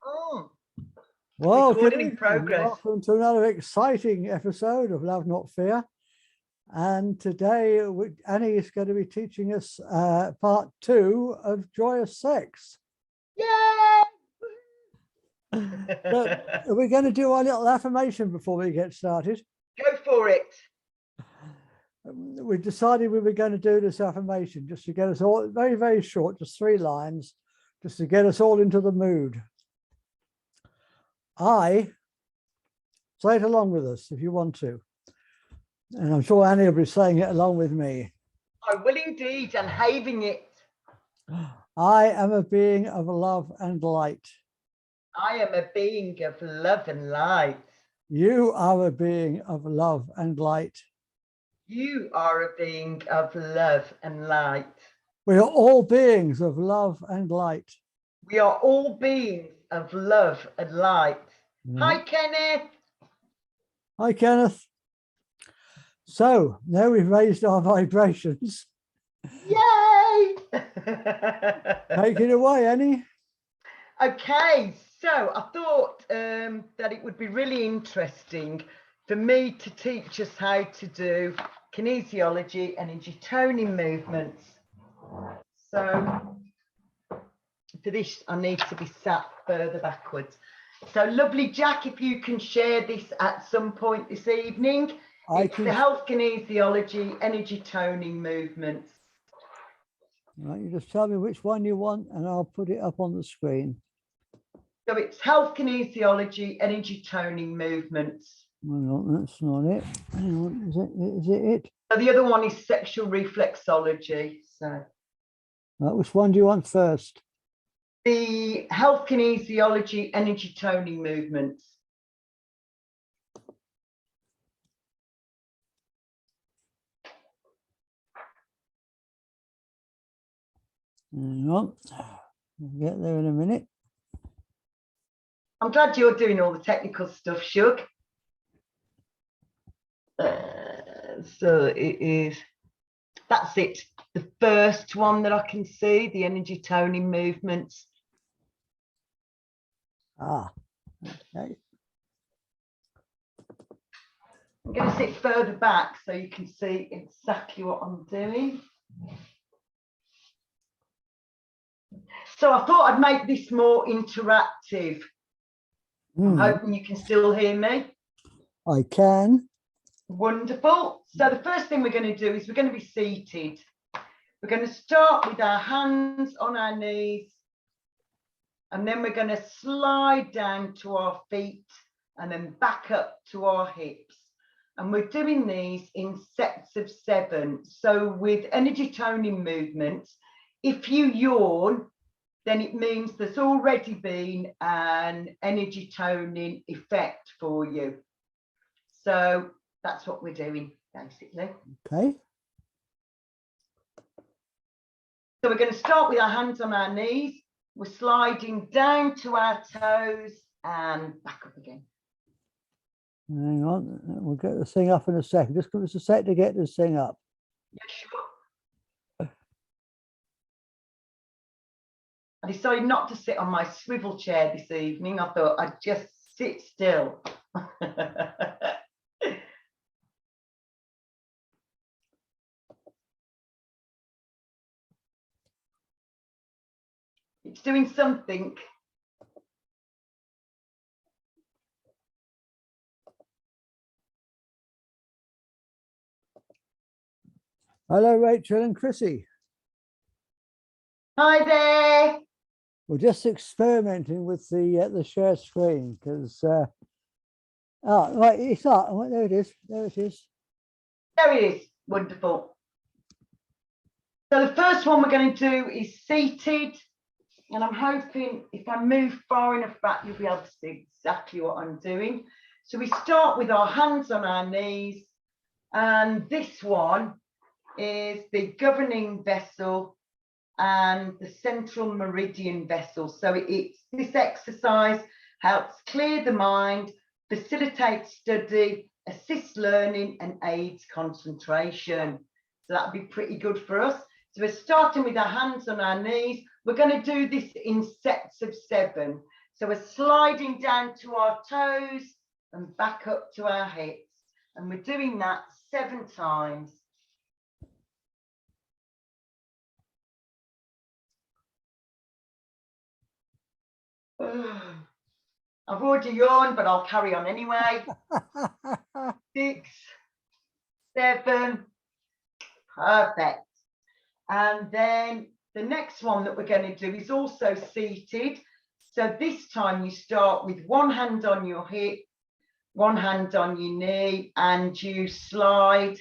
Oh, Well, good recording in evening. progress. Welcome to another exciting episode of Love Not Fear. And today Annie is going to be teaching us part 2 of Joyous Sex. Yay! So, are we going to do our little affirmation before we get started? Go for it. We decided we were going to do this affirmation just to get us all, very, very short, just 3 lines, just to get us all into the mood. I, say it along with us if you want to. And I'm sure Annie will be saying it along with me. I will indeed, and having it. I am a being of love and light. I am a being of love and light. You are a being of love and light. You are a being of love and light. We are all beings of love and light. We are all beings of love and light. Yeah. Hi, Kenneth. Hi, Kenneth. So now we've raised our vibrations. Yay! Take it away, Annie. Okay, so I thought that it would be really interesting for me to teach us how to do kinesiology, energy toning movements. So for this, I need to be sat further backwards. So lovely, Jack, if you can share this at some point this evening. It's the health kinesiology, energy toning movements. Right, you just tell me which one you want and I'll put it up on the screen. So it's health kinesiology, energy toning movements. Hang on, that's not it. Hang on, is it it? So the other one is sexual reflexology. So Which one do you want first? the health kinesiology, energy toning movements. Hang on, we'll get there in a minute. I'm glad you're doing all the technical stuff, Shug. So it is, that's it. The first one that I can see, the energy toning movements. Ah, okay. I'm going to sit further back so you can see exactly what I'm doing. So I thought I'd make this more interactive. I'm hoping you can still hear me. I can. Wonderful. So the first thing we're going to do is we're going to be seated. We're going to start with our hands on our knees, and then we're going to slide down to our feet and then back up to our hips. And we're doing these in sets of 7. So with energy toning movements, if you yawn, then it means there's already been an energy toning effect for you. So that's what we're doing, basically. Okay. So we're going to start with our hands on our knees. We're sliding down to our toes and back up again. Hang on, we'll get this thing up in a second. Just give us a sec to get this thing up. Yeah, sure. I decided not to sit on my swivel chair this evening. I thought I'd just sit still. It's doing something. Hello, Rachel and Chrissy. Hi there. We're just experimenting with the share screen because right, it's not. Oh, there it is. There it is. There it is. Wonderful. So the first one we're going to do is seated, and I'm hoping if I move far enough back, you'll be able to see exactly what I'm doing. So we start with our hands on our knees, and this one is the governing vessel and the central meridian vessel. So it's this exercise helps clear the mind, facilitates study, assists learning, and aids concentration. So that'd be pretty good for us. So we're starting with our hands on our knees. We're going to do this in sets of 7. So we're sliding down to our toes and back up to our hips. And we're doing that 7 times. I've already yawned, but I'll carry on anyway. 6, 7, perfect. And then the next one that we're going to do is also seated. So this time you start with one hand on your hip, one hand on your knee, and you slide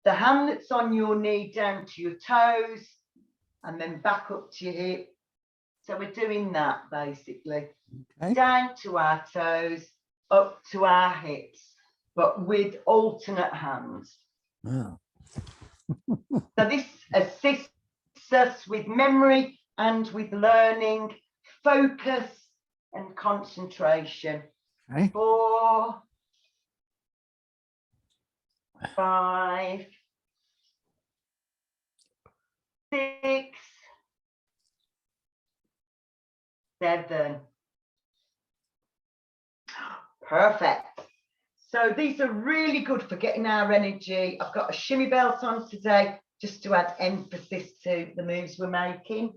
the hand that's on your knee down to your toes and then back up to your hip. So we're doing that basically. Okay. Down to our toes, up to our hips, but with alternate hands. Oh. So this assists us with memory and with learning, focus and concentration. Okay. 4, 5, 6, 7. Perfect. So these are really good for getting our energy. I've got a shimmy belt on today just to add emphasis to the moves we're making.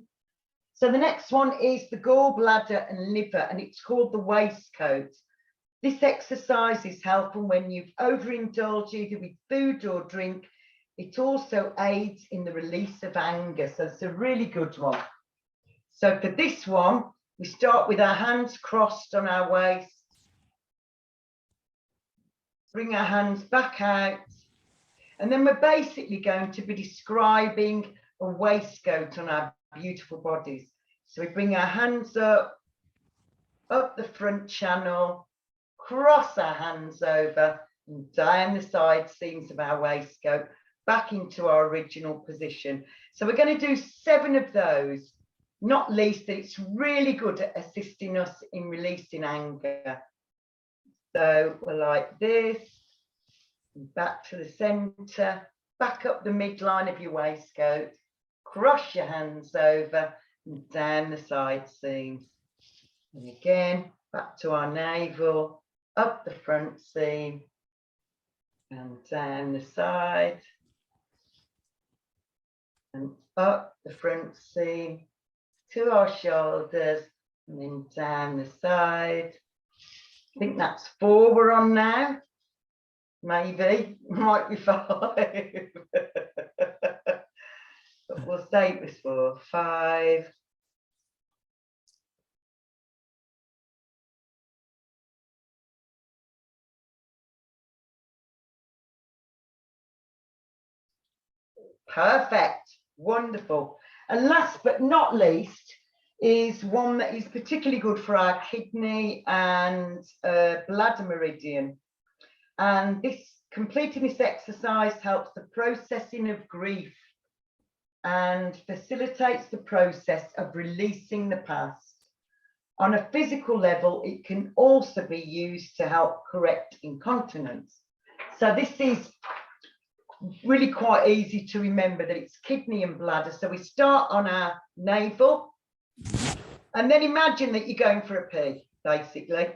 So the next one is the gallbladder and liver, and it's called the waistcoat. This exercise is helpful when you've overindulged either with food or drink. It also aids in the release of anger, so it's a really good one. So for this one, we start with our hands crossed on our waist. Bring our hands back out. And then we're basically going to be describing a waistcoat on our beautiful bodies. So we bring our hands up the front channel, cross our hands over and down the side seams of our waistcoat, back into our original position. So we're going to do 7 of those, not least that it's really good at assisting us in releasing anger. So we're like this, back to the center, back up the midline of your waistcoat, cross your hands over and down the side seams. And again, back to our navel, up the front seam and down the side and up the front seam to our shoulders and then down the side. I think that's 4 we're on now. Maybe, might be 5. But we'll say it was 4, 5. Perfect, wonderful. And last but not least is one that is particularly good for our kidney and bladder meridian. And completing this exercise helps the processing of grief and facilitates the process of releasing the past. On a physical level, it can also be used to help correct incontinence. So this is really quite easy to remember that it's kidney and bladder. So we start on our navel and then imagine that you're going for a pee, basically.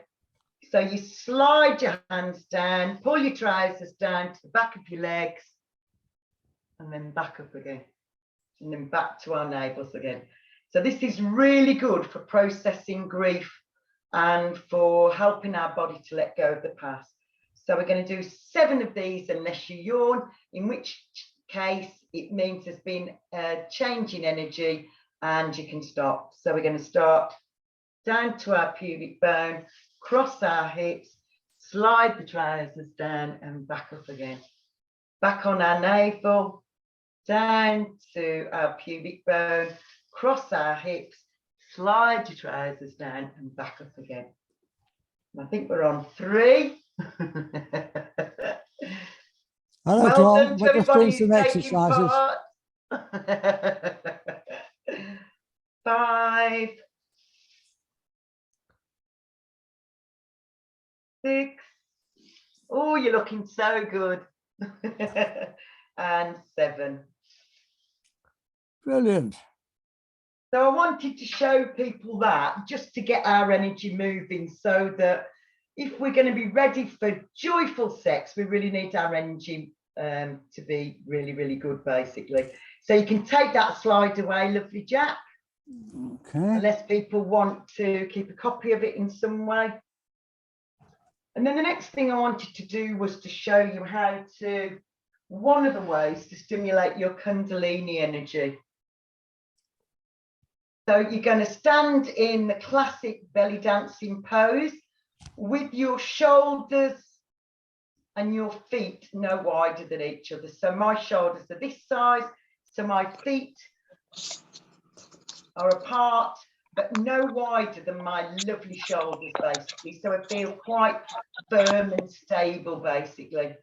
So you slide your hands down, pull your trousers down to the back of your legs, and then back up again, and then back to our navels again. So this is really good for processing grief and for helping our body to let go of the past. So we're going to do 7 of these unless you yawn, in which case it means there's been a change in energy and you can stop. So we're going to start down to our pubic bone, cross our hips, slide the trousers down and back up again. Back on our navel, down to our pubic bone, cross our hips, slide your trousers down and back up again. And I think we're on 3. Hello, well John. done to We're just doing everybody some who's taking exercises. part. 5, 6. Oh, you're looking so good. And 7. Brilliant. So I wanted to show people that just to get our energy moving, so that if we're going to be ready for joyful sex, we really need our energy to be really, really good, basically. So you can take that slide away, lovely Jack. Okay. Unless people want to keep a copy of it in some way. And then the next thing I wanted to do was to show you how to, one of the ways to stimulate your Kundalini energy. So you're going to stand in the classic belly dancing pose with your shoulders and your feet no wider than each other. So my shoulders are this size, so my feet are apart, but no wider than my lovely shoulders, basically. So I feel quite firm and stable, basically.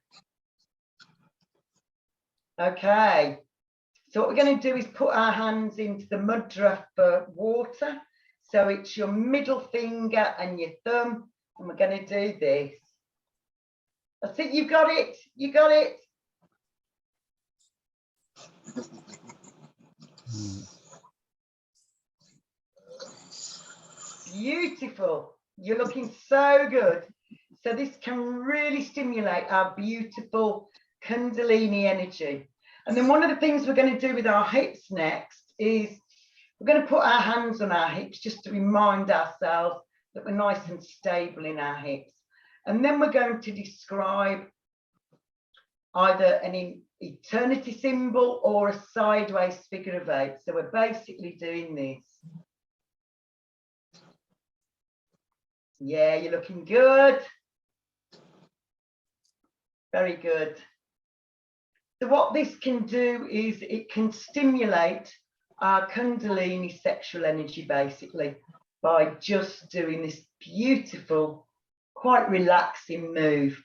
Okay. So what we're going to do is put our hands into the mudra for water. So it's your middle finger and your thumb, and we're going to do this. That's it, you got it, you got it. Beautiful, you're looking so good. So this can really stimulate our beautiful Kundalini energy. And then one of the things we're going to do with our hips next is we're going to put our hands on our hips just to remind ourselves that we're nice and stable in our hips. And then we're going to describe either an eternity symbol or a sideways figure of 8. So we're basically doing this. Yeah, you're looking good. Very good. So what this can do is it can stimulate our Kundalini sexual energy, basically, by just doing this beautiful, quite relaxing move.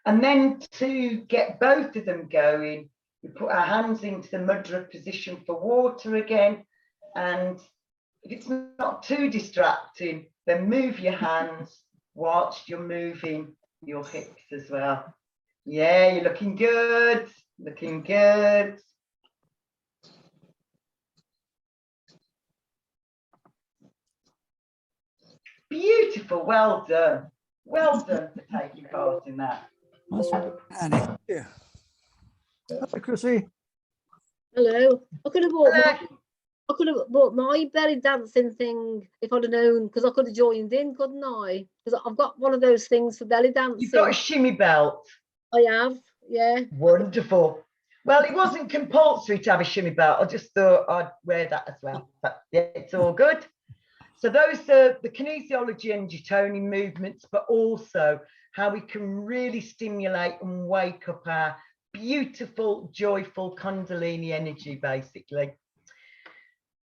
And then to get both of them going, we put our hands into the mudra position for water again. And if it's not too distracting, then move your hands whilst you're moving your hips as well. Yeah, you're looking good, looking good. Beautiful, well done. Well done for taking part in that. That's Annie. Yeah. Hi, Chrissy. Hello. I could have bought Hello. I could have bought my belly dancing thing if I'd have known, because I could have joined in, couldn't I? Because I've got one of those things for belly dancing. You've got a shimmy belt. I have, yeah. Wonderful. Well, it wasn't compulsory to have a shimmy belt. I just thought I'd wear that as well. But yeah, it's all good. So those are the kinesiology and Newtonian movements, but also how we can really stimulate and wake up our beautiful, joyful Kundalini energy, basically.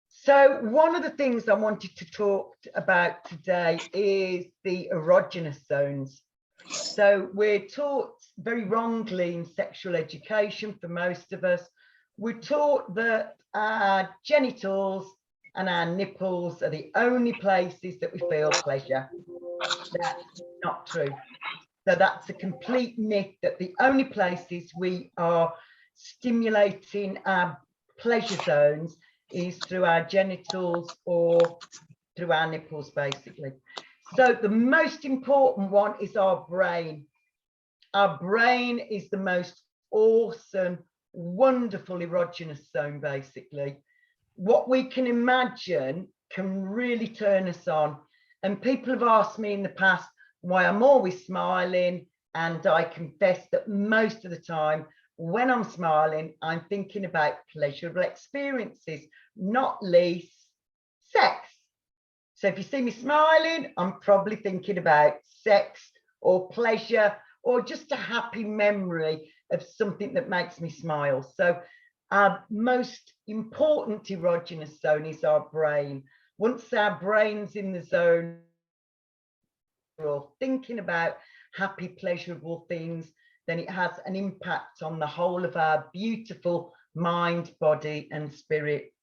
So one of the things I wanted to talk about today is the erogenous zones. So we're taught very wrongly in sexual education for most of us. We're taught that our genitals and our nipples are the only places that we feel pleasure. That's not true. So that's a complete myth, that the only places we are stimulating our pleasure zones is through our genitals or through our nipples, basically. So the most important one is our brain. Our brain is the most awesome, wonderful erogenous zone, basically. What we can imagine can really turn us on. And people have asked me in the past why I'm always smiling, and I confess that most of the time when I'm smiling, I'm thinking about pleasurable experiences, not least sex. So if you see me smiling, I'm probably thinking about sex or pleasure or just a happy memory of something that makes me smile. So our most important erogenous zone is our brain. Once our brain's in the zone, we're all thinking about happy, pleasurable things, then it has an impact on the whole of our beautiful mind, body, and spirit.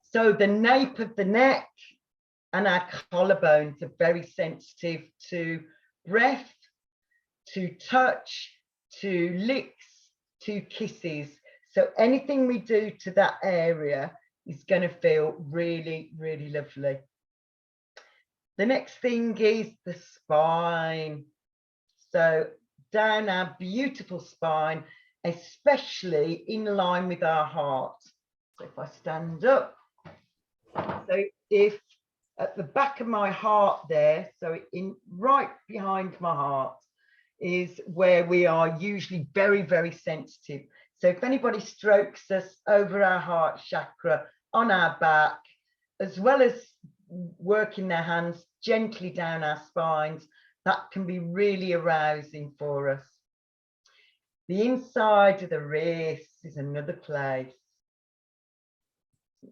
So the nape of the neck and our collarbones are very sensitive to breath, to touch, to licks, to kisses. So anything we do to that area is going to feel really, really lovely. The next thing is the spine. So down our beautiful spine, especially in line with our heart. So if I stand up, so if at the back of my heart there, so in right behind my heart is where we are usually very, very sensitive. So if anybody strokes us over our heart chakra, on our back, as well as working their hands gently down our spines, that can be really arousing for us. The inside of the wrists is another place.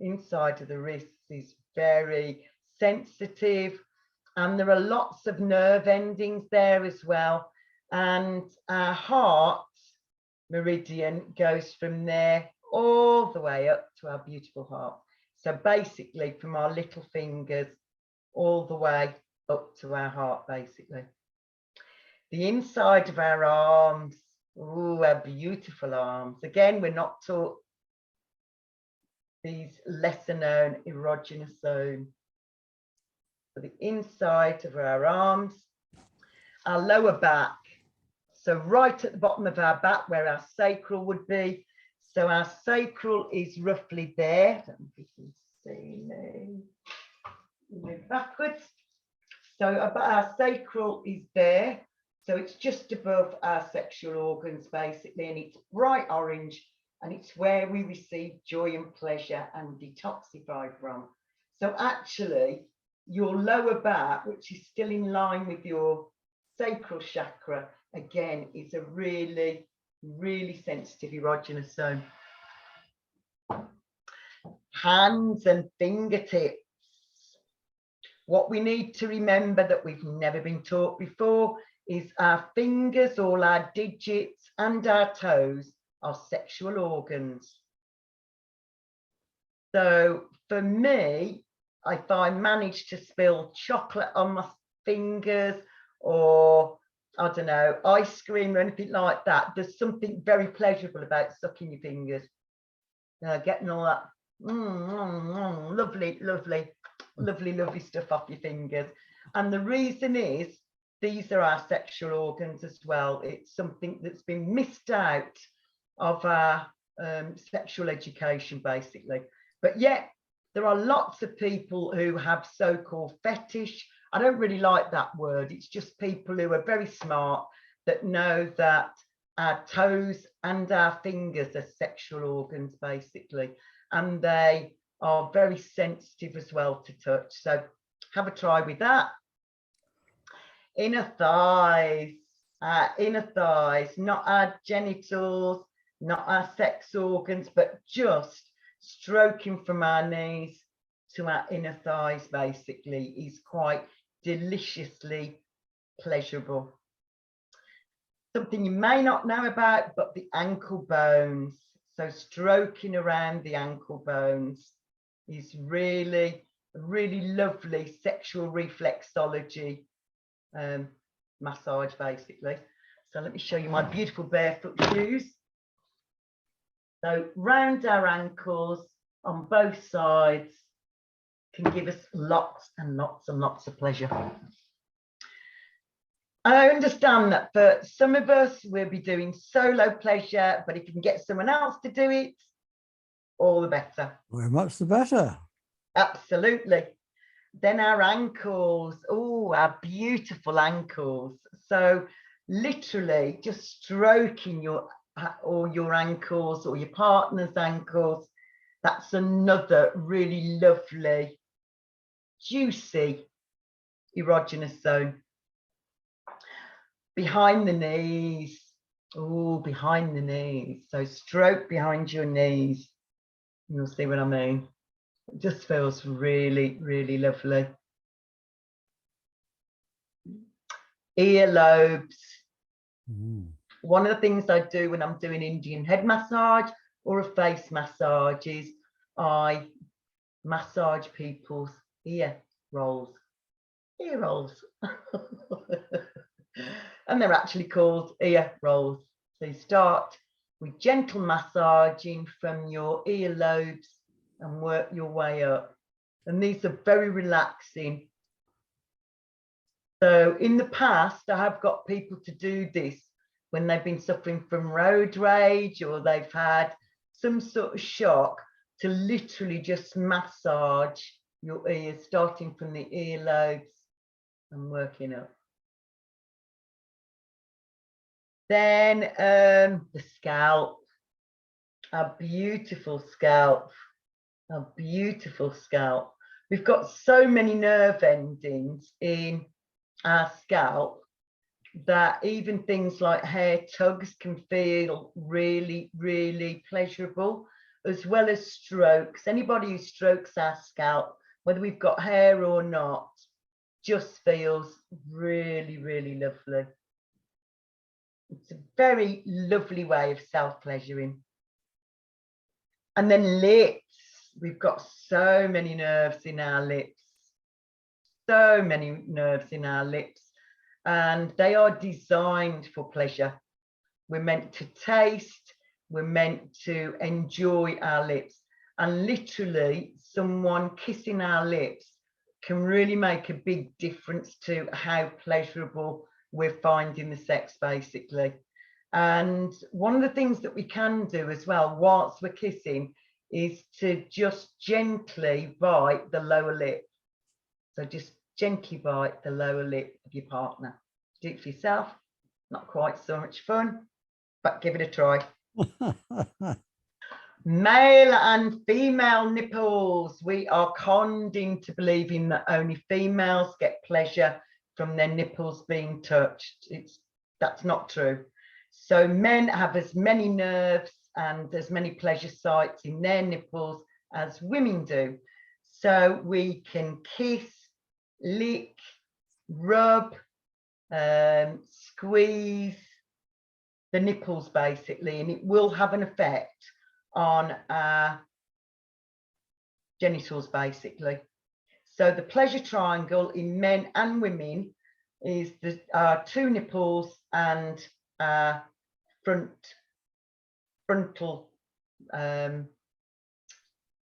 Inside of the wrists is very sensitive, and there are lots of nerve endings there as well. And our heart meridian goes from there all the way up to our beautiful heart. So basically from our little fingers all the way up to our heart, basically. The inside of our arms, oh, our beautiful arms. Again, we're not taught these lesser known erogenous zones. So the inside of our arms, our lower back. So right at the bottom of our back where our sacral would be. So our sacral is roughly there. I don't know if you can see me. Move backwards. So our sacral is there. So it's just above our sexual organs basically, and it's bright orange, and it's where we receive joy and pleasure and detoxify from. So actually your lower back, which is still in line with your sacral chakra, again is a really, really sensitive erogenous zone. Hands and fingertips. What we need to remember that we've never been taught before is our fingers, all our digits and our toes are sexual organs. So for me, if I manage to spill chocolate on my fingers, or I don't know, ice cream or anything like that, there's something very pleasurable about sucking your fingers. Getting all that lovely, lovely, lovely, lovely stuff off your fingers. And the reason is, these are our sexual organs as well. It's something that's been missed out of our sexual education, basically. But yet, there are lots of people who have so-called fetish. I don't really like that word. It's just people who are very smart that know that our toes and our fingers are sexual organs, basically. And they are very sensitive as well to touch. So have a try with that. Inner thighs, not our genitals, not our sex organs, but just stroking from our knees to our inner thighs, basically, is quite deliciously pleasurable. Something you may not know about, but the ankle bones. So stroking around the ankle bones is really, really lovely sexual reflexology massage, basically. So let me show you my beautiful barefoot shoes. So round our ankles on both sides can give us lots and lots and lots of pleasure. I understand that for some of us, we'll be doing solo pleasure, but if you can get someone else to do it, all the better. Very much the better. Absolutely. Then our ankles, oh, our beautiful ankles. So literally just stroking your ankles or your partner's ankles. That's another really lovely, juicy erogenous zone. Behind the knees, oh, behind the knees. So stroke behind your knees. You'll see what I mean. It just feels really, really lovely. Earlobes. One of the things I do when I'm doing Indian head massage or a face massage is I massage people's ear rolls. Ear rolls. And they're actually called ear rolls. So you start with gentle massaging from your earlobes and work your way up. And these are very relaxing. So in the past, I have got people to do this when they've been suffering from road rage or they've had some sort of shock, to literally just massage your ears, starting from the earlobes and working up. Then the scalp, a beautiful scalp, a beautiful scalp. We've got so many nerve endings in our scalp that even things like hair tugs can feel really, really pleasurable, as well as strokes. Anybody who strokes our scalp, whether we've got hair or not, just feels really, really lovely. It's a very lovely way of self-pleasuring. And then lips. We've got so many nerves in our lips. So many nerves in our lips. And they are designed for pleasure. We're meant to taste. We're meant to enjoy our lips. And literally, someone kissing our lips can really make a big difference to how pleasurable we're finding the sex, basically. And one of the things that we can do as well whilst we're kissing is to just gently bite the lower lip. So just gently bite the lower lip of your partner. Do it for yourself. Not quite so much fun, but give it a try. Male and female nipples. We are conned into believing that only females get pleasure from their nipples being touched. That's not true. So men have as many nerves and as many pleasure sites in their nipples as women do. So we can kiss, lick, rub, squeeze the nipples, basically, and it will have an effect on our genitals, basically. So the pleasure triangle in men and women is the two nipples and frontal,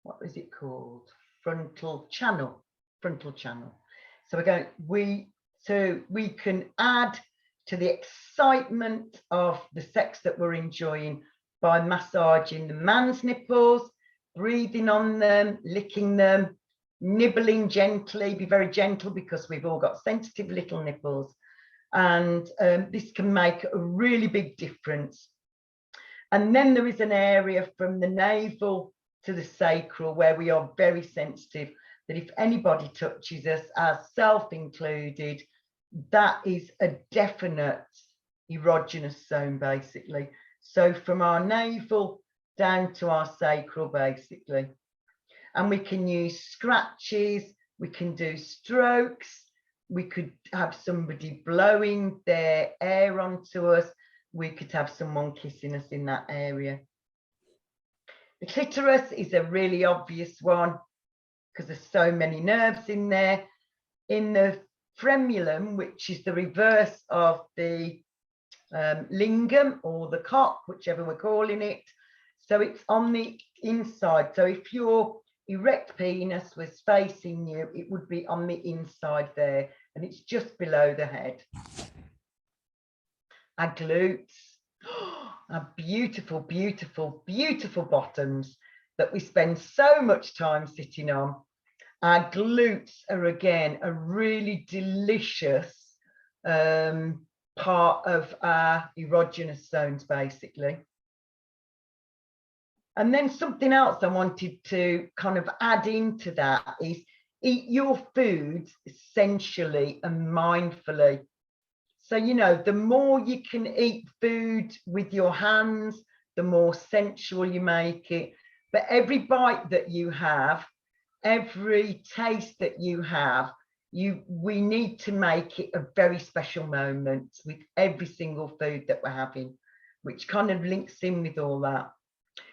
what is it called? Frontal channel. So we can add to the excitement of the sex that we're enjoying by massaging the man's nipples, breathing on them, licking them, nibbling gently. Be very gentle, because we've all got sensitive little nipples, and this can make a really big difference. And then there is an area from the navel to the sacral where we are very sensitive, that if anybody touches us, ourselves included, that is a definite erogenous zone, basically. So from our navel down to our sacral, basically. And we can use scratches, we can do strokes, we could have somebody blowing their air onto us, we could have someone kissing us in that area. The clitoris is a really obvious one because there's so many nerves in there. In the frenulum, which is the reverse of the lingam or the cock, whichever we're calling it, so it's on the inside. So if your erect penis was facing you, it would be on the inside there, and it's just below the head. Our glutes, our beautiful, beautiful, beautiful bottoms that we spend so much time sitting on. Our glutes are, again, a really delicious part of our erogenous zones, basically. And then something else I wanted to kind of add into that is eat your food sensually and mindfully. So, you know, the more you can eat food with your hands, the more sensual you make it. But every bite that you have, every taste that you have, we need to make it a very special moment with every single food that we're having, which kind of links in with all that.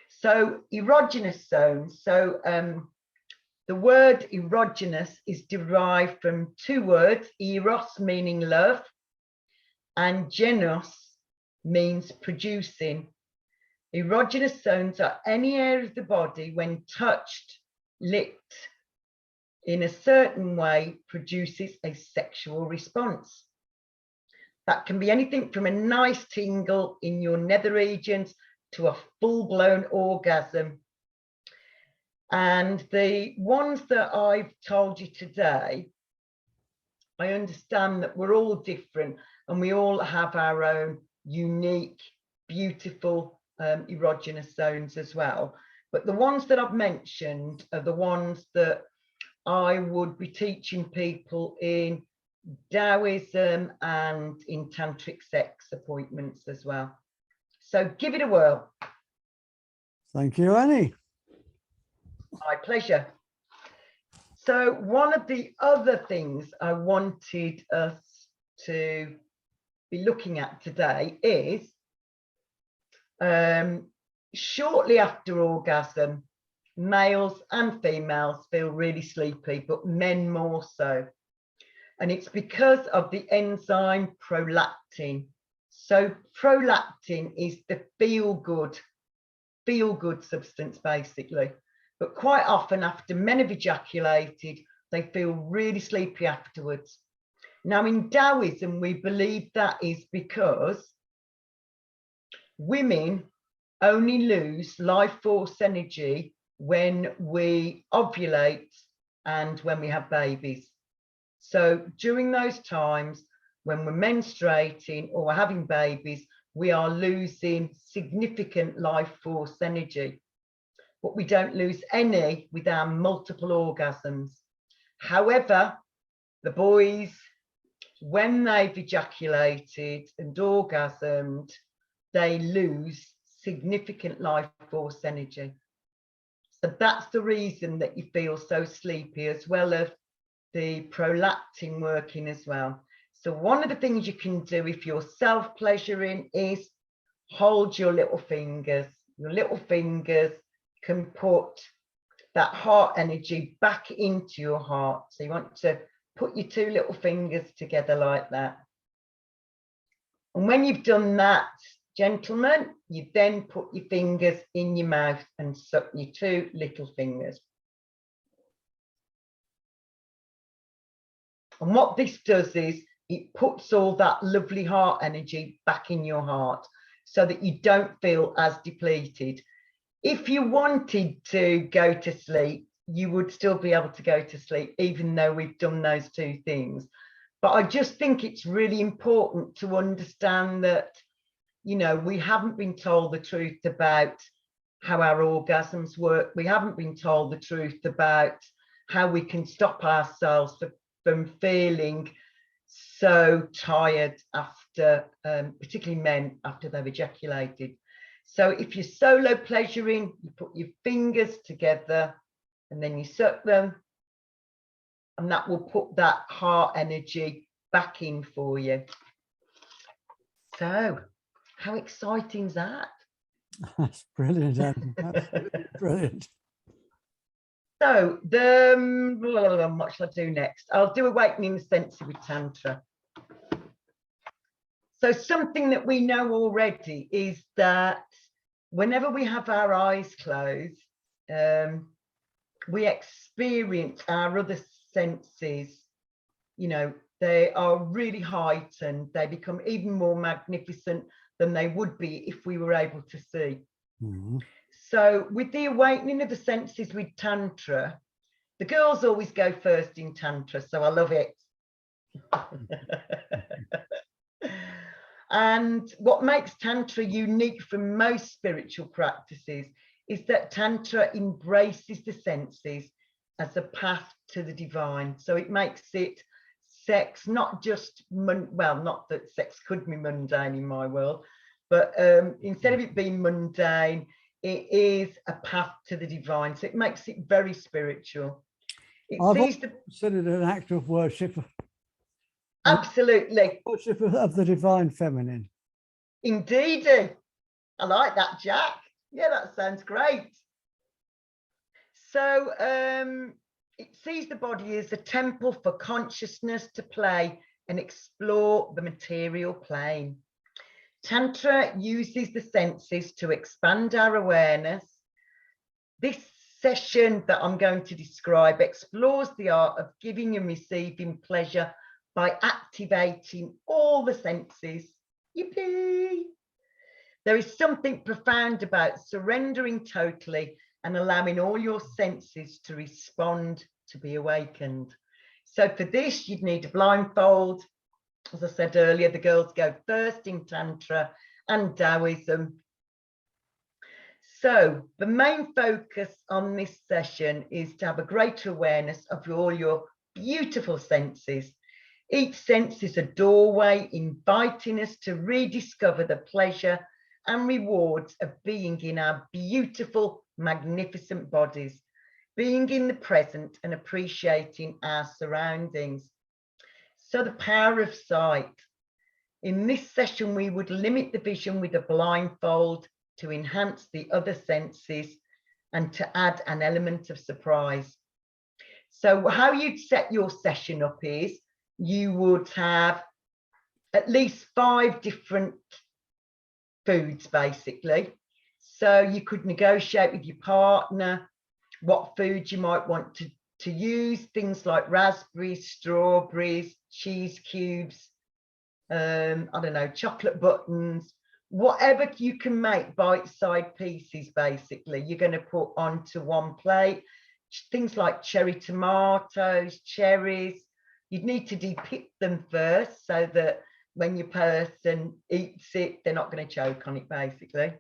So erogenous zones. So the word erogenous is derived from two words, eros meaning love, and genos means producing. Erogenous zones are any area of the body when touched lit in a certain way produces a sexual response. That can be anything from a nice tingle in your nether regions to a full-blown orgasm. And the ones that I've told you today, I understand that we're all different and we all have our own unique, beautiful erogenous zones as well. But the ones that I've mentioned are the ones that I would be teaching people in Taoism and in Tantric sex appointments as well. So give it a whirl. Thank you, Annie. My pleasure. So one of the other things I wanted us to be looking at today is shortly after orgasm, males and females feel really sleepy, but men more so. And it's because of the enzyme prolactin. So prolactin is the feel-good substance, basically. But quite often after men have ejaculated, they feel really sleepy afterwards. Now in Taoism, we believe that is because women only lose life force energy when we ovulate and when we have babies. So during those times when we're menstruating or we're having babies, we are losing significant life force energy, but we don't lose any with our multiple orgasms. However, the boys, when they've ejaculated and orgasmed, they lose significant life force energy. So that's the reason that you feel so sleepy, as well as the prolactin working as well. So one of the things you can do if you're self-pleasuring is hold your little fingers. Your little fingers can put that heart energy back into your heart. So you want to put your two little fingers together like that. And when you've done that, gentlemen, you then put your fingers in your mouth and suck your two little fingers. And what this does is it puts all that lovely heart energy back in your heart so that you don't feel as depleted. If you wanted to go to sleep, you would still be able to go to sleep, even though we've done those two things. But I just think it's really important to understand that, you know, we haven't been told the truth about how our orgasms work. We haven't been told the truth about how we can stop ourselves from feeling so tired after, particularly men, after they've ejaculated. So if you're solo pleasuring, you put your fingers together and then you suck them, and that will put that heart energy back in for you. So how exciting is that? That's brilliant, Annie. Absolutely brilliant. So what shall I do next? I'll do awakening the senses with Tantra. So something that we know already is that whenever we have our eyes closed, we experience our other senses. You know, they are really heightened. They become even more magnificent than they would be if we were able to see. Mm-hmm. So with the awakening of the senses with Tantra, the girls always go first in Tantra, so I love it. And what makes Tantra unique from most spiritual practices is that Tantra embraces the senses as a path to the divine. So it makes it sex, not just, well, not that sex could be mundane in my world, but instead of it being mundane, it is a path to the divine. So it makes it very spiritual. I've considered an act of worship. Absolutely. Worship of the divine feminine. Indeed. I like that, Jack. Yeah, that sounds great. So it sees the body as a temple for consciousness to play and explore the material plane. Tantra uses the senses to expand our awareness. This session that I'm going to describe explores the art of giving and receiving pleasure by activating all the senses. Yippee! There is something profound about surrendering totally and allowing all your senses to respond, to be awakened. So for this, you'd need a blindfold. As I said earlier, the girls go first in Tantra and Taoism. So the main focus on this session is to have a greater awareness of all your beautiful senses. Each sense is a doorway inviting us to rediscover the pleasure and rewards of being in our beautiful, magnificent bodies, being in the present and appreciating our surroundings. So the power of sight. In this session, we would limit the vision with a blindfold to enhance the other senses and to add an element of surprise. So how you'd set your session up is you would have at least 5 different foods, basically. So you could negotiate with your partner what food you might want to use, things like raspberries, strawberries, cheese cubes, I don't know, chocolate buttons, whatever you can make bite-sized pieces, basically, you're going to put onto one plate. Things like cherry tomatoes, cherries, you'd need to depict them first so that when your person eats it, they're not going to choke on it, basically.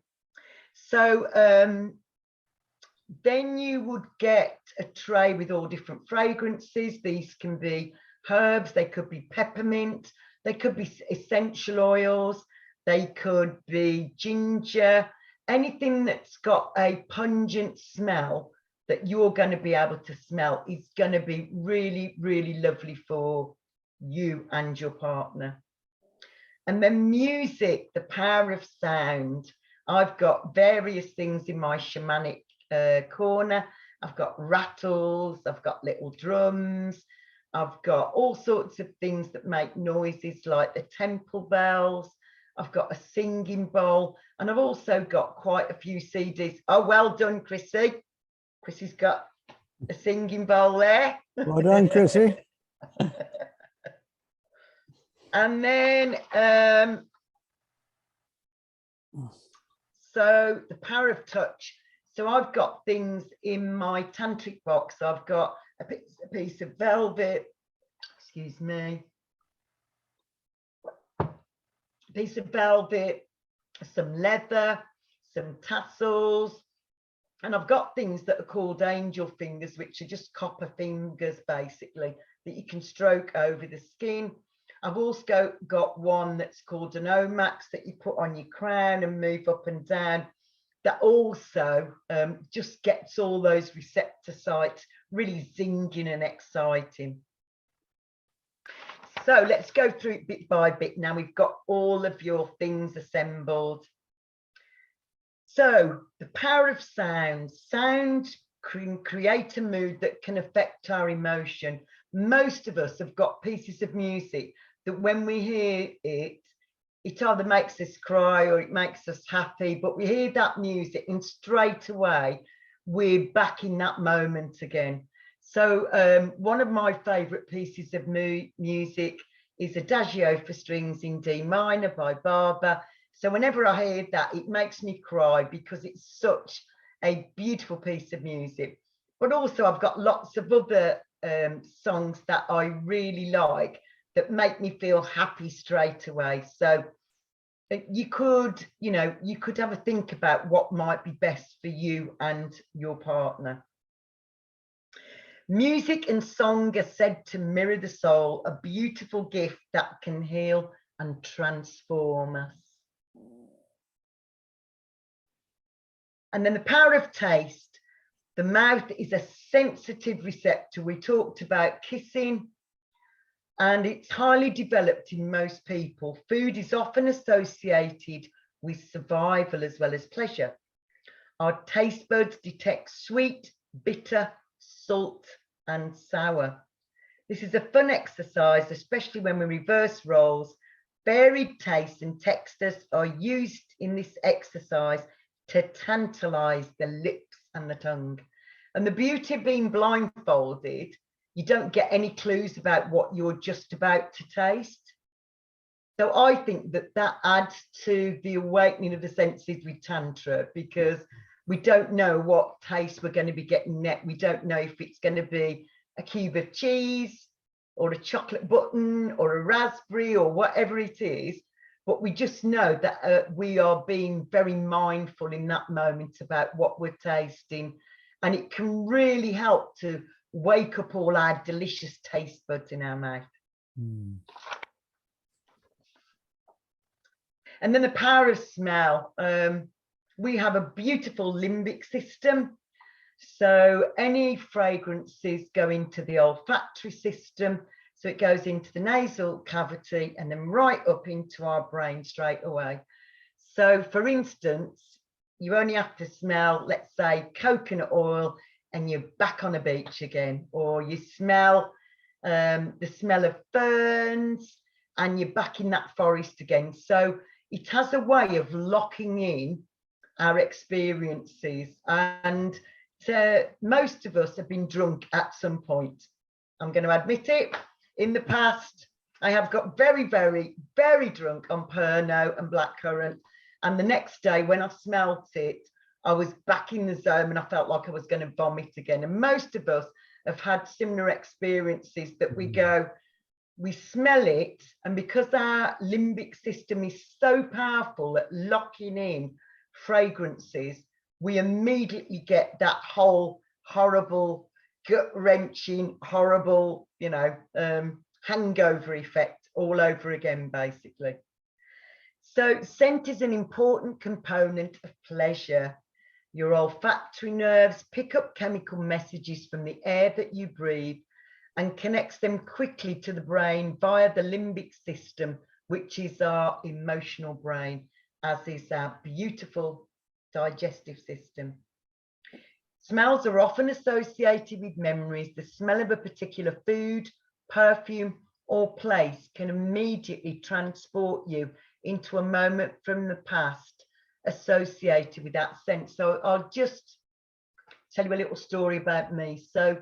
So then you would get a tray with all different fragrances. These can be herbs, they could be peppermint, they could be essential oils, they could be ginger, anything that's got a pungent smell that you're going to be able to smell is going to be really, really lovely for you and your partner. And then music, the power of sound. I've got various things in my shamanic corner. I've got rattles, I've got little drums, I've got all sorts of things that make noises like the temple bells. I've got a singing bowl, and I've also got quite a few CDs. Oh, well done, Chrissy. Chrissy's got a singing bowl there. Well done, Chrissy. And then, so the power of touch. So I've got things in my tantric box. I've got a piece of velvet, excuse me, a piece of velvet, some leather, some tassels, and I've got things that are called angel fingers, which are just copper fingers, basically, that you can stroke over the skin. I've also got one that's called an Omax that you put on your crown and move up and down. That also just gets all those receptor sites really zinging and exciting. So let's go through it bit by bit. Now we've got all of your things assembled. So the power of sound. Sound can create a mood that can affect our emotion. Most of us have got pieces of music that when we hear it, it either makes us cry or it makes us happy, but we hear that music and straight away we're back in that moment again. So one of my favorite pieces of music is Adagio for Strings in D minor by Barber. So whenever I hear that, it makes me cry because it's such a beautiful piece of music. But also I've got lots of other songs that I really like that make me feel happy straight away. So you could, you know, you could have a think about what might be best for you and your partner. Music and song are said to mirror the soul, a beautiful gift that can heal and transform us. And then the power of taste. The mouth is a sensitive receptor. We talked about kissing, and it's highly developed in most people. Food is often associated with survival as well as pleasure. Our taste buds detect sweet, bitter, salt, and sour. This is a fun exercise, especially when we reverse roles. Varied tastes and textures are used in this exercise to tantalize the lips and the tongue. And the beauty of being blindfolded, you don't get any clues about what you're just about to taste. So I think that that adds to the awakening of the senses with Tantra, because we don't know what taste we're going to be getting next. We don't know if it's going to be a cube of cheese or a chocolate button or a raspberry or whatever it is. But we just know that we are being very mindful in that moment about what we're tasting. And it can really help to wake up all our delicious taste buds in our mouth. Mm. And then the power of smell. We have a beautiful limbic system. So any fragrances go into the olfactory system. So it goes into the nasal cavity and then right up into our brain straight away. So for instance, you only have to smell, let's say, coconut oil, and you're back on a beach again, or you smell the smell of ferns and you're back in that forest again. So it has a way of locking in our experiences, and most of us have been drunk at some point. I'm going to admit it. In the past, I have got very, very, very drunk on Pernod and blackcurrant, and the next day when I smelt it, I was back in the zone and I felt like I was going to vomit again. And most of us have had similar experiences that we go, we smell it, and because our limbic system is so powerful at locking in fragrances, we immediately get that whole horrible, gut-wrenching, horrible, you know, hangover effect all over again, basically. So scent is an important component of pleasure. Your olfactory nerves pick up chemical messages from the air that you breathe and connects them quickly to the brain via the limbic system, which is our emotional brain, as is our beautiful digestive system. Smells are often associated with memories. The smell of a particular food, perfume, or place can immediately transport you into a moment from the past associated with that scent. So I'll just tell you a little story about me. So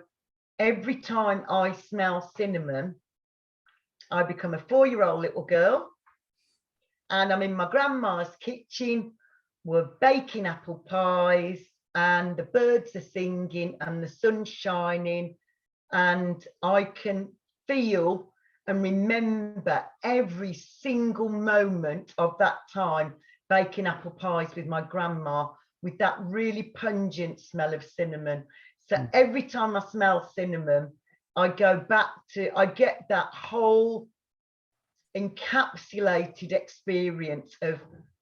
every time I smell cinnamon, I become a 4-year-old little girl, and I'm in my grandma's kitchen. We're baking apple pies and the birds are singing and the sun's shining, and I can feel and remember every single moment of that time baking apple pies with my grandma with that really pungent smell of cinnamon. So every time I smell cinnamon, I go back to, I get that whole encapsulated experience of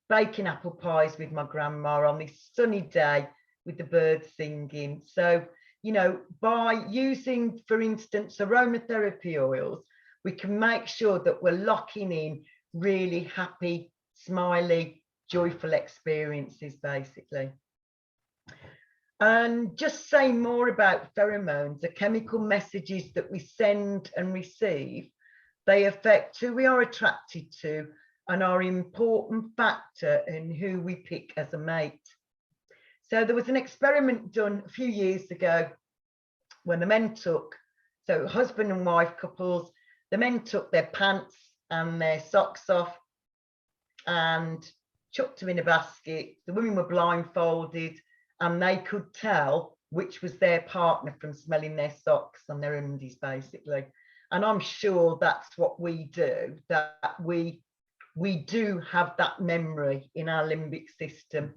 baking apple pies with my grandma on this sunny day with the birds singing. So, you know, by using, for instance, aromatherapy oils, we can make sure that we're locking in really happy, smiley, joyful experiences, basically. And just say more about pheromones, the chemical messages that we send and receive. They affect who we are attracted to and are an important factor in who we pick as a mate. So there was an experiment done a few years ago when the men took, so husband and wife couples, the men took their pants and their socks off and chucked them in a basket. The women were blindfolded and they could tell which was their partner from smelling their socks and their undies, basically. And I'm sure that's what we do, that we do have that memory in our limbic system.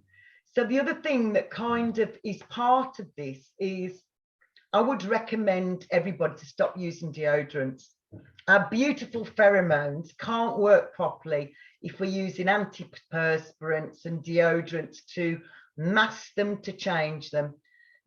So the other thing that kind of is part of this is I would recommend everybody to stop using deodorants. Our beautiful pheromones can't work properly if we're using antiperspirants and deodorants to mask them, to change them.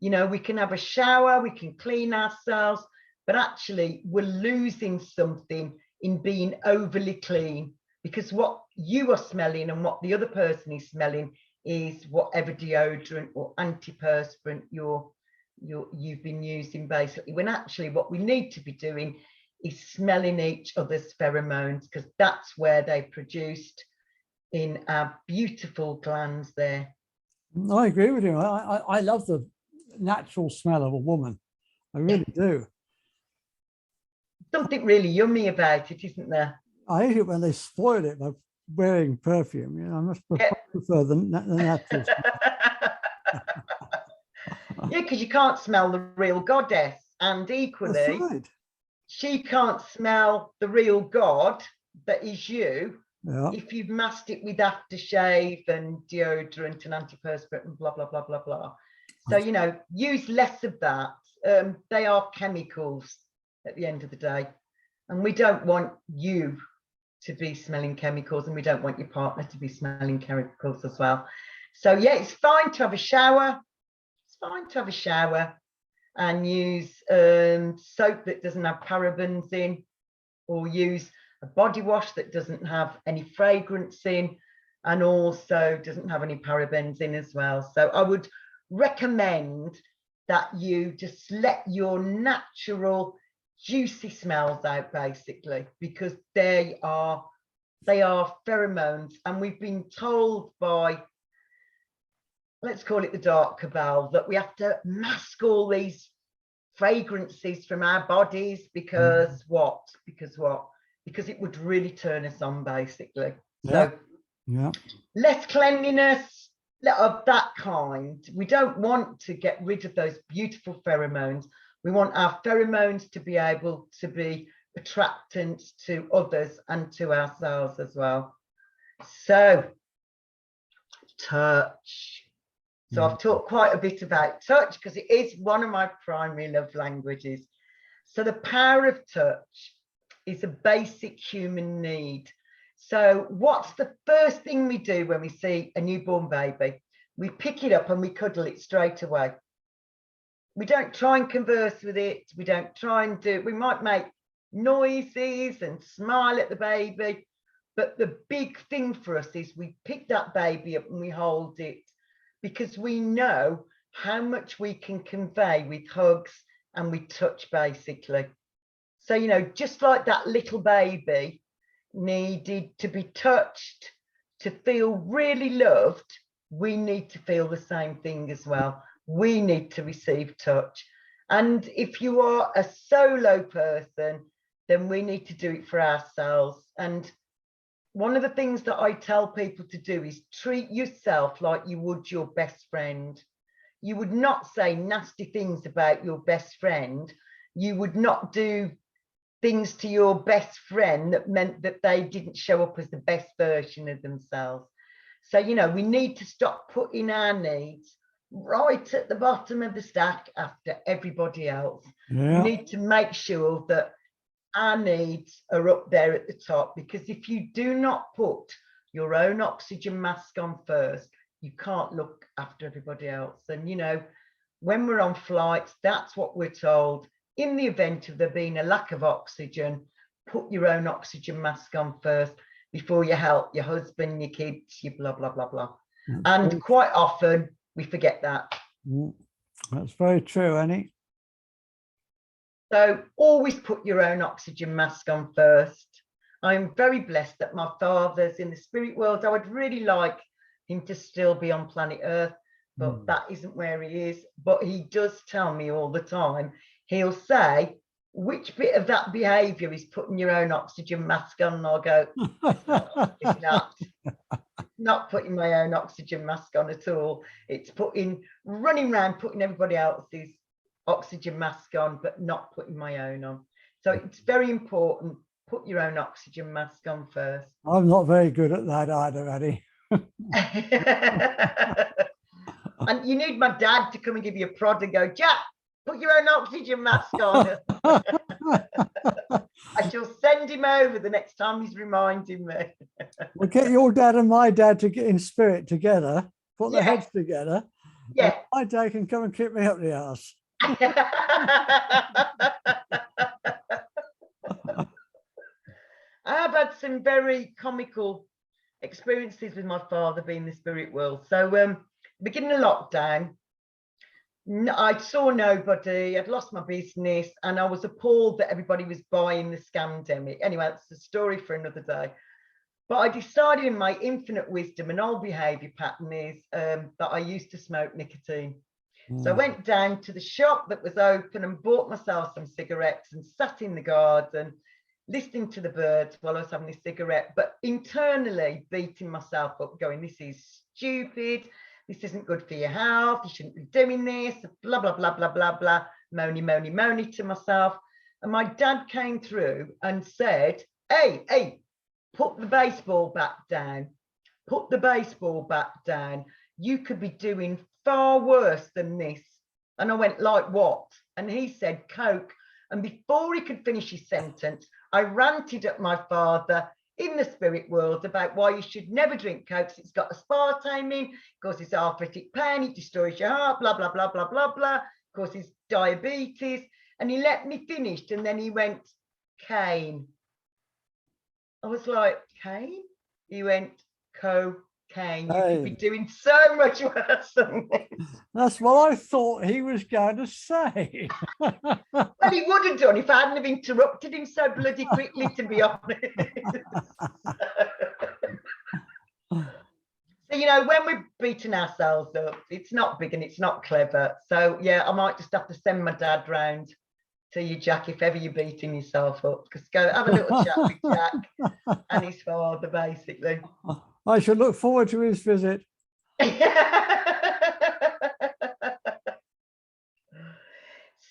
You know, we can have a shower, we can clean ourselves, but actually we're losing something in being overly clean, because what you are smelling and what the other person is smelling is whatever deodorant or antiperspirant you've been using, basically, when actually what we need to be doing is smelling each other's pheromones, because that's where they're produced in our beautiful glands there. I agree with you. I love the natural smell of a woman. I really do. Something really yummy about it, isn't there? I hate it when they spoil it by wearing perfume. You know, I must prefer the natural smell. Yeah, because you can't smell the real goddess, and equally, That's right. she can't smell the real God that is you Yeah. if you've masked it with aftershave and deodorant and antiperspirant and blah blah blah blah blah. So you know, use less of that. They are chemicals at the end of the day, and we don't want you to be smelling chemicals, and we don't want your partner to be smelling chemicals as well. So yeah, it's fine to have a shower. It's fine to have a shower and use soap that doesn't have parabens in, or use a body wash that doesn't have any fragrance in, and also doesn't have any parabens in as well. So I would recommend that you just let your natural juicy smells out, basically, because they are pheromones, and we've been told by, let's call it the dark cabal, that we have to mask all these fragrances from our bodies because what? Because it would really turn us on, basically. So less cleanliness of that kind. We don't want to get rid of those beautiful pheromones. We want our pheromones to be able to be attractant to others and to ourselves as well. So touch. So I've talked quite a bit about touch because it is one of my primary love languages. So the power of touch is a basic human need. So what's the first thing we do when we see a newborn baby? We pick it up and we cuddle it straight away. We don't try and converse with it. We don't try and do, we might make noises and smile at the baby, but the big thing for us is we pick that baby up and we hold it, because we know how much we can convey with hugs and with touch, basically. So, you know, just like that little baby needed to be touched to feel really loved, we need to feel the same thing as well. We need to receive touch. And if you are a solo person, then we need to do it for ourselves. And one of the things that I tell people to do is treat yourself like you would your best friend. You would not say nasty things about your best friend. You would not do things to your best friend that meant that they didn't show up as the best version of themselves. So, you know, we need to stop putting our needs right at the bottom of the stack after everybody else. We need to make sure that our needs are up there at the top, because if you do not put your own oxygen mask on first, you can't look after everybody else. And, you know, when we're on flights, that's what we're told. In the event of there being a lack of oxygen, put your own oxygen mask on first before you help your husband, your kids, your blah, blah, blah, blah. And quite often we forget that. That's very true, Annie. So always put your own oxygen mask on first. I'm very blessed that my father's in the spirit world. I would really like him to still be on planet Earth, but that isn't where he is. But he does tell me all the time. He'll say, which bit of that behavior is putting your own oxygen mask on? And I'll go, it's not putting my own oxygen mask on at all. It's running around putting everybody else's oxygen mask on, but not putting my own on. So it's very important, put your own oxygen mask on first. I'm not very good at that either, Annie. And you need my dad to come and give you a prod and go, Jack, put your own oxygen mask on. I shall send him over the next time he's reminding me. We'll get your dad and my dad to get in spirit together, put their heads together. Yeah. My dad can come and kick me up the arse. I have had some very comical experiences with my father being in the spirit world. So beginning of lockdown, I saw nobody, I'd lost my business, and I was appalled that everybody was buying the scamdemic. Anyway, that's a story for another day. But I decided in my infinite wisdom and old behaviour pattern is that I used to smoke nicotine. So I went down to the shop that was open and bought myself some cigarettes and sat in the garden listening to the birds while I was having a cigarette, but internally beating myself up, going, this is stupid, this isn't good for your health, you shouldn't be doing this, blah, blah, blah, blah, blah, blah, moany to myself. And my dad came through and said, hey, put the baseball bat down, put the baseball bat down. You could be doing far worse than this. And I went, like what? And he said, Coke. And before he could finish his sentence, I ranted at my father in the spirit world about why you should never drink Coke. It's got aspartame in, causes arthritic pain, it destroys your heart, blah, blah, blah, blah, blah, blah, causes diabetes. And he let me finish. And then he went, cane. I was like, cane? He went, cocaine. You could be doing so much worse than this. That's what I thought he was going to say. Well, he would have done if I hadn't have interrupted him so bloody quickly, to be honest. So, you know, when we're beating ourselves up, it's not big and it's not clever. So, yeah, I might just have to send my dad round to you, Jack, if ever you're beating yourself up. Just go have a little chat with Jack and his father, basically. I should look forward to his visit.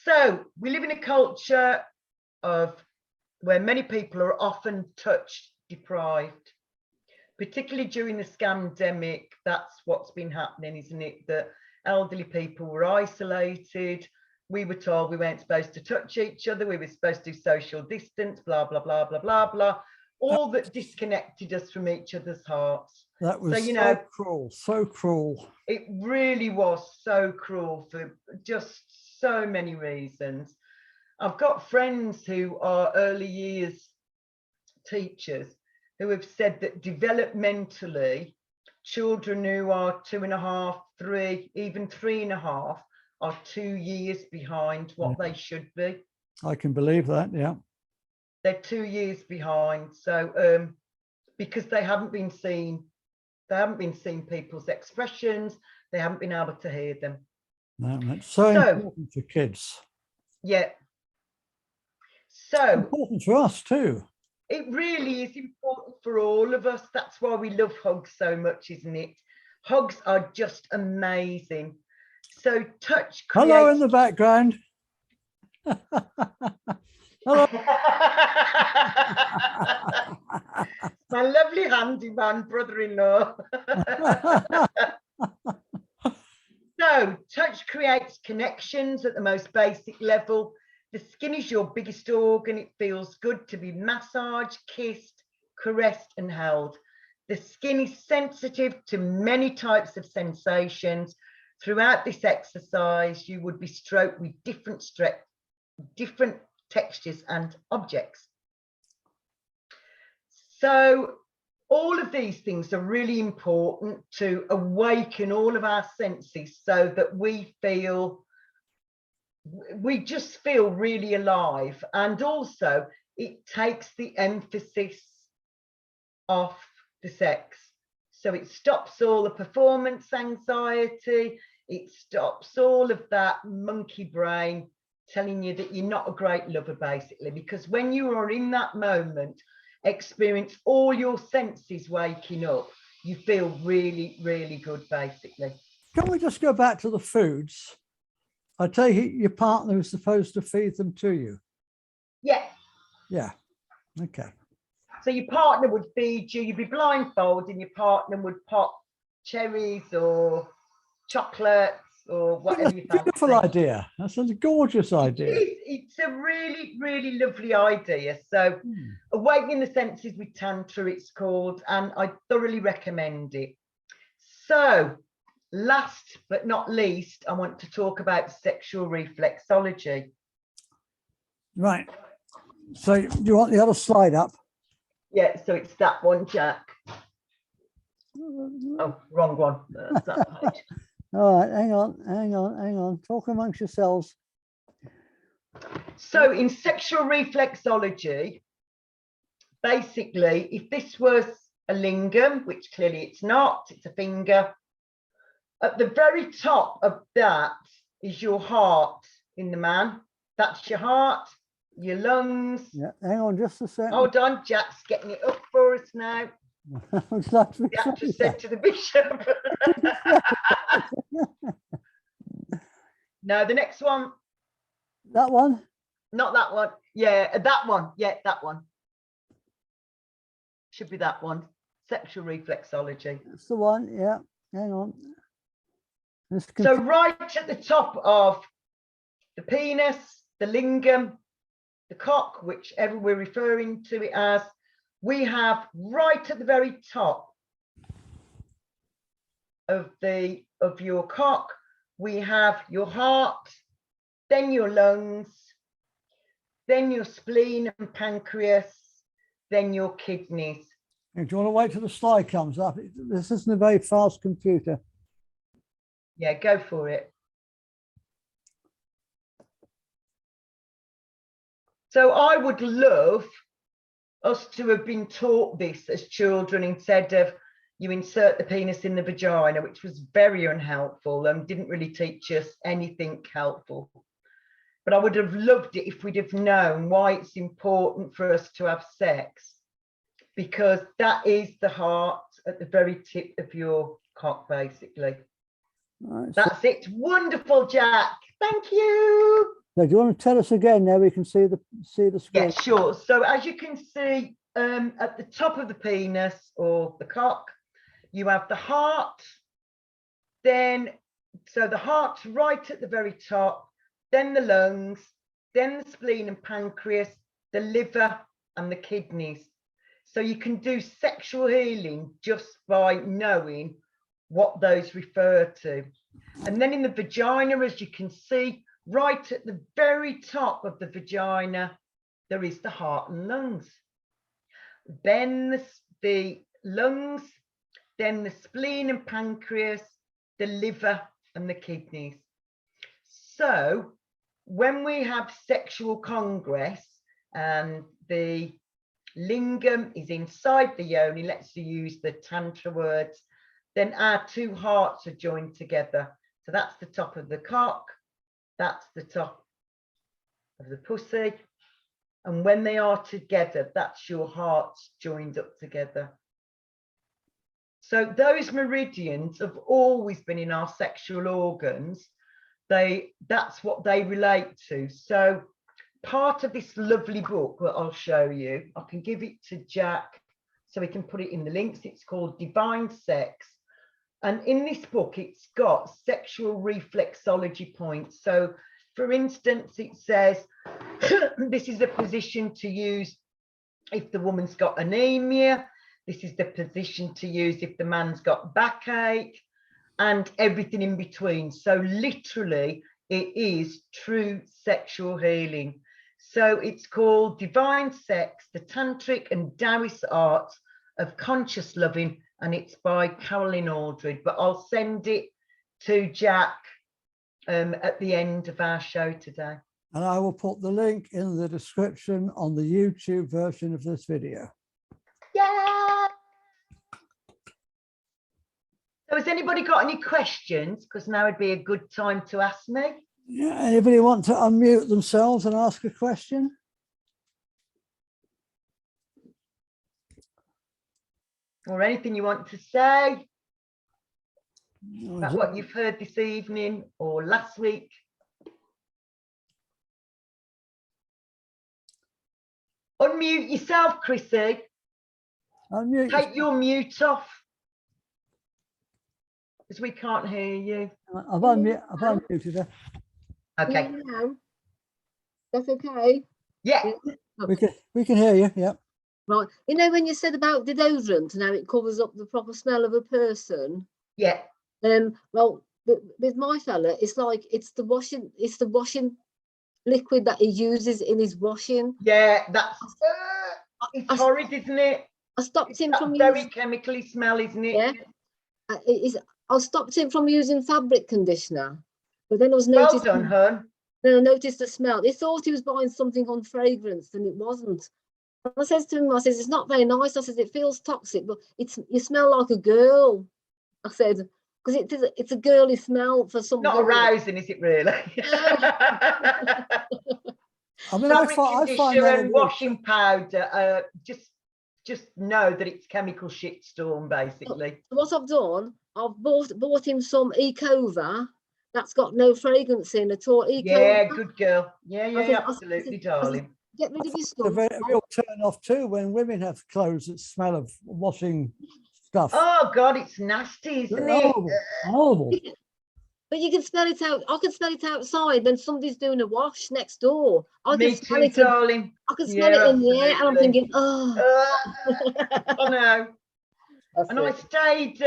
So we live in a culture of where many people are often touch deprived, particularly during the scamdemic. That's what's been happening, isn't it? That elderly people were isolated. We were told we weren't supposed to touch each other. We were supposed to do social distance, blah, blah, blah, blah, blah, blah. All that disconnected us from each other's hearts. That was so, you know, cruel, so cruel. It really was so cruel for just so many reasons. I've got friends who are early years teachers who have said that developmentally, children who are 2.5, 3, even 3.5 are 2 years behind what they should be. I can believe that, yeah. They're 2 years behind. So because they haven't been seeing people's expressions, they haven't been able to hear them. No, that's so important for kids. Yeah. So important for us too. It really is important for all of us. That's why we love hugs so much, isn't it? Hugs are just amazing. So touch creates... Hello in the background. Hello. My lovely handyman brother-in-law. So touch creates connections at the most basic level. The skin is your biggest organ. It feels good to be massaged, kissed, caressed and held. The skin is sensitive to many types of sensations. Throughout this exercise, you would be stroked with different textures and objects. So all of these things are really important to awaken all of our senses so that we just feel really alive. And also it takes the emphasis off the sex. So it stops all the performance anxiety. It stops all of that monkey brain telling you that you're not a great lover, basically, because when you are in that moment, experience all your senses waking up, you feel really, really good, basically. Can we just go back to the foods? I take it your partner is supposed to feed them to you. Yeah. Yeah. Okay. So your partner would feed you, you'd be blindfolded and your partner would pop cherries or chocolates or whatever you fancy. Beautiful idea. That's a gorgeous idea. It's a really, really lovely idea. So Awakening the Senses with Tantra, it's called, and I thoroughly recommend it. So last but not least, I want to talk about sexual reflexology. Right. So do you want the other slide up? Yeah, so it's that one, Jack. Oh, wrong one. That's that page. All right, hang on. Talk amongst yourselves. So in sexual reflexology, basically, if this was a lingam, which clearly it's not, it's a finger, at the very top of that is your heart in the man. That's your heart, your lungs. Yeah, hang on just a second. Hold on, Jack's getting it up for us now. Would like to The actress said to the bishop. No, the next one. that one. Not that one. Yeah, that one. Yeah, that one. Should be that one. Sexual reflexology. That's the one. Yeah, hang on. So right at the top of the penis, the lingam, the cock, whichever we're referring to it as, we have right at the very top of your cock, we have your heart, then your lungs, then your spleen and pancreas, then your kidneys. Do you want to wait till the slide comes up? This isn't a very fast computer. Yeah, go for it. So I would love us to have been taught this as children instead of you insert the penis in the vagina, which was very unhelpful and didn't really teach us anything helpful. But I would have loved it if we'd have known why it's important for us to have sex, because that is the heart at the very tip of your cock, basically. Right, That's it. Wonderful, Jack. Thank you. so do you want to tell us again now we can see the screen? Yeah, sure. So as you can see, at the top of the penis or the cock, you have the heart. Then, so the heart's right at the very top, then the lungs, then the spleen and pancreas, the liver and the kidneys. So you can do sexual healing just by knowing what those refer to. And then in the vagina, as you can see, right at the very top of the vagina, there is the heart and lungs. Then the lungs, then the spleen and pancreas, the liver and the kidneys. So when we have sexual congress and the lingam is inside the yoni, let's use the tantra words, then our two hearts are joined together. So that's the top of the cock, that's the top of the pussy. And when they are together, that's your hearts joined up together. So those meridians have always been in our sexual organs. That's what they relate to. So part of this lovely book that I'll show you, I can give it to Jack so he can put it in the links. It's called Divine Sex. And in this book, it's got sexual reflexology points. So for instance, it says, this is a position to use if the woman's got anemia. This is the position to use if the man's got backache, and everything in between. So literally, it is true sexual healing. So it's called Divine Sex, the Tantric and Taoist Art of Conscious Loving, and it's by Caroline Aldred. But I'll send it to Jack at the end of our show today. And I will put the link in the description on the YouTube version of this video. Yeah. So has anybody got any questions? Because now would be a good time to ask me. Yeah, anybody want to unmute themselves and ask a question? Or anything you want to say about what you've heard this evening or last week? Unmute yourself, Chrissy. Unmute. Take your mute off, because we can't hear you. I've unmuted her. Okay. Now, that's okay. Yeah. We can hear you. Yeah. Right. You know when you said about deodorant and how it covers up the proper smell of a person. Yeah. Well, with my fella, it's like it's the washing liquid that he uses in his washing. Yeah, that's it's horrid, isn't it? I stopped him from very chemically smell, isn't it? Yeah. I stopped him from using fabric conditioner, but then I was Well noticing. done, hun. Then I noticed the smell. He thought he was buying something on fragrance, and it wasn't. And I says to him, I says, it's not very nice. I says, it feels toxic, but you smell like a girl. I said, because it's a girly smell for some. Not arousing, is it really? I mean, Fabric I find conditioner that and washing powder, just know that it's chemical shitstorm, basically. So what I've done, I've bought him some Ecova that's got no fragrance in at all. Yeah, good girl. Yeah, absolutely, darling. Get rid of your a stuff. real turn off too when women have clothes that smell of washing stuff. Oh God, it's nasty, isn't it? Horrible. But you can smell it out. I can smell it outside when somebody's doing a wash next door. Me too, darling. I can smell it in the air, and I'm thinking, I know. And I stayed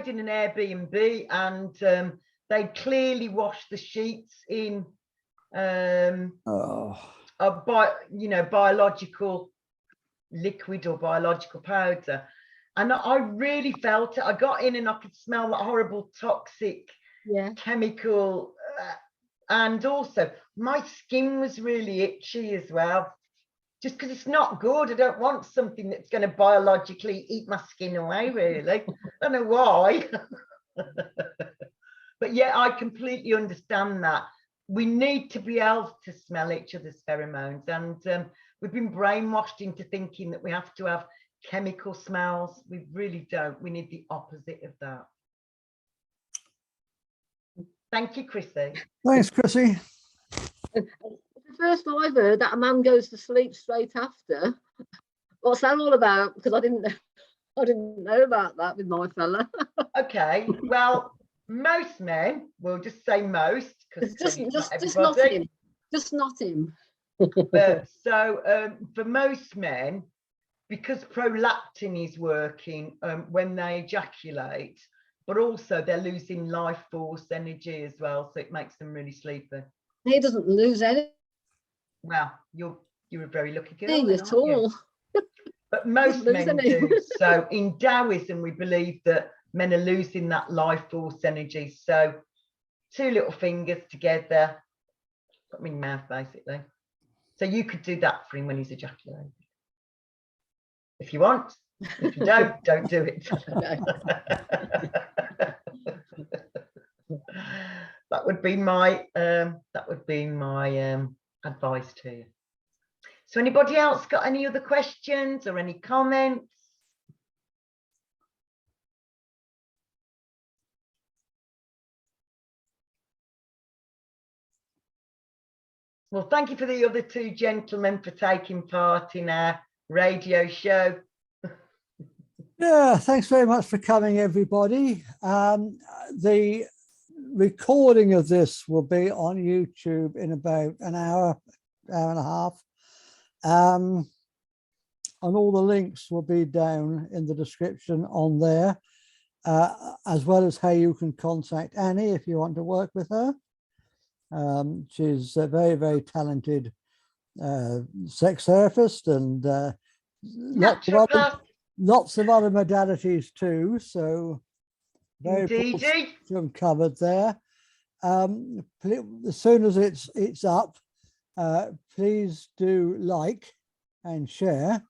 in an Airbnb, and they clearly washed the sheets in biological liquid or biological powder. And I really felt it. I got in and I could smell that horrible toxic chemical. And also my skin was really itchy as well. Just because it's not good. I don't want something that's going to biologically eat my skin away, really. I don't know why. But yeah, I completely understand that. We need to be able to smell each other's pheromones. And we've been brainwashed into thinking that we have to have chemical smells. We really don't. We need the opposite of that. Thank you, Chrissy. Thanks, Chrissy. The first time I've heard that a man goes to sleep straight after. What's that all about? Because I didn't know about that with my fella. Okay, well, most men, we'll just say most, because just not him. Just not him. So for most men, because prolactin is working when they ejaculate, but also they're losing life force energy as well, so it makes them really sleepy. He doesn't lose any. Well, you're a very lucky girl at all. But most men do. So in Taoism, we believe that men are losing that life force energy. So 2 little fingers together, put them in your mouth, basically. So you could do that for him when he's ejaculating. If you want. If you don't do it. That would be my advice to you. So anybody else got any other questions or any comments? Well, thank you for the other 2 gentlemen for taking part in our radio show. Yeah, thanks very much for coming, everybody. The recording of this will be on YouTube in about an hour and a half. And all the links will be down in the description on there, as well as how you can contact Annie if you want to work with her. She's a very, very talented sex therapist, and lots of other modalities too. So very covered there. As soon as it's up, please do like and share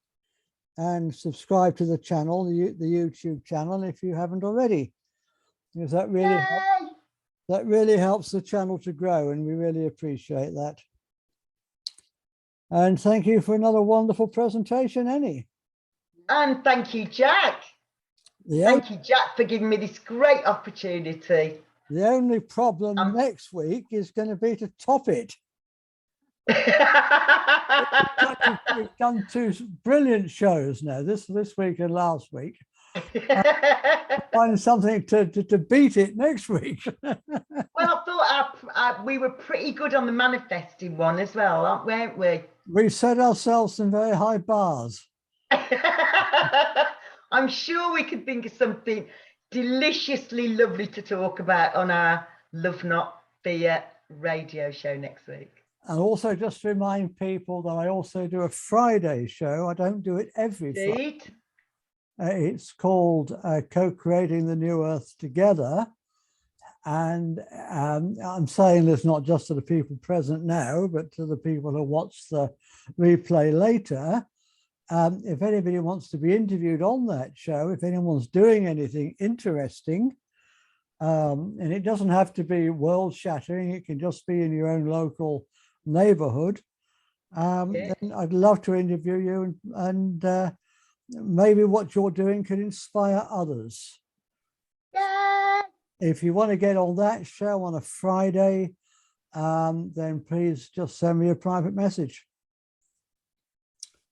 and subscribe to the channel, the YouTube channel, if you haven't already, because that really helps the channel to grow, and we really appreciate that. And thank you for another wonderful presentation, Annie. And thank you, Jack. Thank you, Jack, for giving me this great opportunity. The only problem next week is going to be to top it. We've done 2 brilliant shows now, this week and last week. Find something to beat it next week. Well, I thought we were pretty good on the manifesting one as well, weren't we? We set ourselves some very high bars. I'm sure we could think of something deliciously lovely to talk about on our Love Not Fear radio show next week. And also just to remind people that I also do a Friday show. I don't do it every Friday. It's called Co-Creating the New Earth Together. And I'm saying this not just to the people present now, but to the people who watch the replay later. if anybody wants to be interviewed on that show, if anyone's doing anything interesting, and it doesn't have to be world shattering, it can just be in your own local neighborhood, then I'd love to interview you, and maybe what you're doing can inspire others. Yeah. If you want to get on that show on a Friday, then please just send me a private message.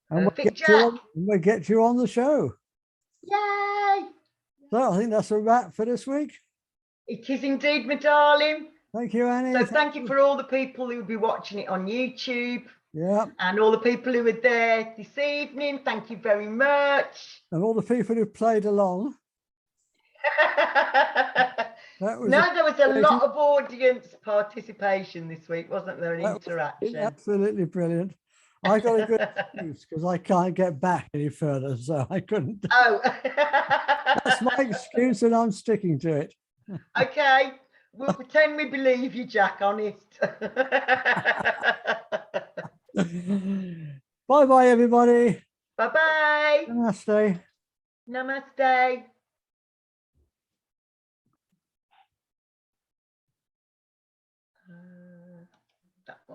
And we'll get you on the show. Yay! So I think that's a wrap for this week. It is indeed, my darling. Thank you, Annie. So thank you for all the people who will be watching it on YouTube. Yeah. And all the people who were there this evening. Thank you very much. And all the people who played along. There was a lot of audience participation this week, wasn't there? An interaction. Absolutely brilliant. I got a good excuse because I can't get back any further, so I couldn't. Oh. That's my excuse, and I'm sticking to it. Okay, we'll pretend we believe you, Jack. Honest. Bye bye, everybody. Bye bye. Namaste. Namaste.